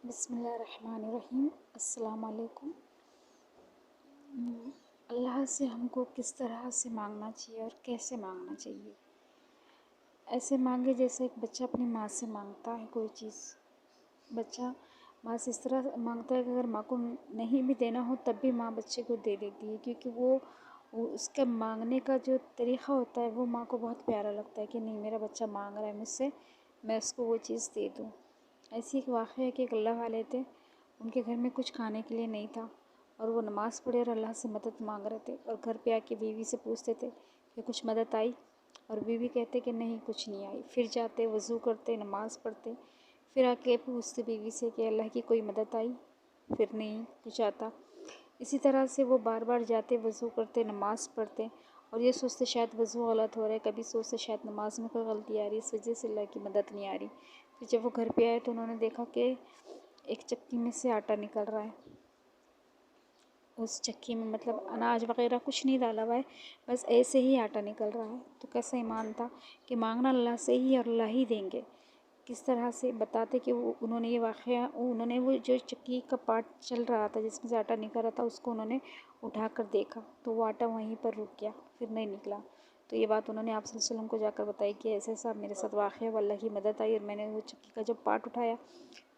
بسم اللہ الرحمن الرحیم۔ السلام علیکم۔ اللہ سے ہم کو کس طرح سے مانگنا چاہیے اور کیسے مانگنا چاہیے؟ ایسے مانگے جیسے ایک بچہ اپنی ماں سے مانگتا ہے کوئی چیز۔ بچہ ماں سے اس طرح مانگتا ہے کہ اگر ماں کو نہیں بھی دینا ہو تب بھی ماں بچے کو دے دیتی ہے، کیونکہ وہ اس کا مانگنے کا جو طریقہ ہوتا ہے وہ ماں کو بہت پیارا لگتا ہے کہ نہیں، میرا بچہ مانگ رہا ہے مجھ سے، میں اس کو وہ چیز دے دوں۔ ایسی ایک واقعہ ہے کہ ایک اللہ والے تھے، ان کے گھر میں کچھ کھانے کے لیے نہیں تھا اور وہ نماز پڑھے اور اللہ سے مدد مانگ رہے تھے، اور گھر پہ آ کے بیوی سے پوچھتے تھے کہ کچھ مدد آئی، اور بیوی کہتے کہ نہیں کچھ نہیں آئی۔ پھر جاتے وضو کرتے نماز پڑھتے، پھر آ کے پوچھتے بیوی سے کہ اللہ کی کوئی مدد آئی؟ پھر نہیں کچھ آتا۔ اسی طرح سے وہ بار بار جاتے وضو کرتے نماز پڑھتے اور یہ سوچتے شاید وضو غلط ہو رہا ہے، کبھی سوچتے شاید نماز میں کوئی غلطی آ رہی ہے، اس وجہ سے اللہ کی مدد نہیں آ رہی۔ پھر جب وہ گھر پہ آئے تو انہوں نے دیکھا کہ ایک چکی میں سے آٹا نکل رہا ہے۔ اس چکی میں مطلب اناج وغیرہ کچھ نہیں ڈالا ہوا ہے، بس ایسے ہی آٹا نکل رہا ہے۔ تو کیسا ایمان تھا کہ مانگنا اللہ سے ہی اور اللہ ہی دیں گے۔ کس طرح سے بتاتے کہ انہوں نے یہ واقعہ، انہوں نے وہ جو چکی کا پارٹ چل رہا تھا جس میں سے آٹا نکل رہا تھا اس کو انہوں نے اٹھا کر دیکھا تو وہ آٹا وہیں پر رک گیا، پھر نہیں نکلا۔ تو یہ بات انہوں نے آپ صلی اللہ علیہ وسلم کو جا کر بتائی کہ ایسے ایسا میرے ساتھ واقعہ ہوا، اللہ کی مدد آئی اور میں نے وہ چکی کا جو پارٹ اٹھایا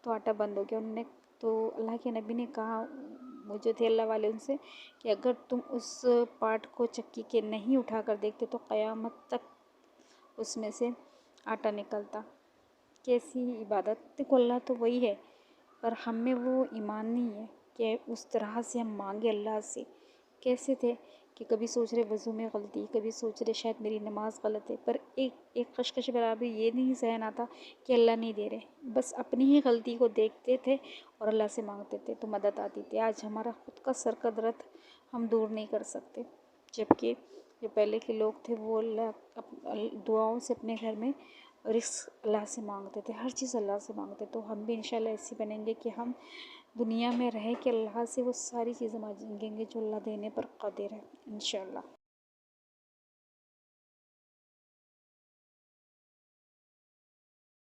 تو آٹا بند ہو گیا۔ انہوں نے تو اللہ کے نبی نے کہا، وہ جو تھے اللہ والے، ان سے کہ اگر تم اس پارٹ کو چکی کے نہیں اٹھا کر دیکھتے تو قیامت تک اس میں سے آٹا نکلتا۔ کیسی عبادت! دیکھو اللہ تو وہی ہے، پر ہم میں وہ ایمان نہیں ہے کہ اس طرح سے ہم مانگے اللہ سے۔ کیسے تھے کہ کبھی سوچ رہے وضو میں غلطی، کبھی سوچ رہے شاید میری نماز غلط ہے، پر ایک خشخش برابر یہ نہیں ذہن آتا کہ اللہ نہیں دے رہے، بس اپنی ہی غلطی کو دیکھتے تھے اور اللہ سے مانگتے تھے تو مدد آتی تھی۔ آج ہمارا خود کا سر کا درد ہم دور نہیں کر سکتے، جبکہ جو پہلے کے لوگ تھے وہ دعاؤں سے اپنے گھر میں رزق اللہ سے مانگتے تھے، ہر چیز اللہ سے مانگتے۔ تو ہم بھی انشاءاللہ ایسے بنیں گے کہ ہم دنیا میں رہ کے اللہ سے وہ ساری چیزیں مانگیں گے جو اللہ دینے پر قادر ہے انشاءاللہ۔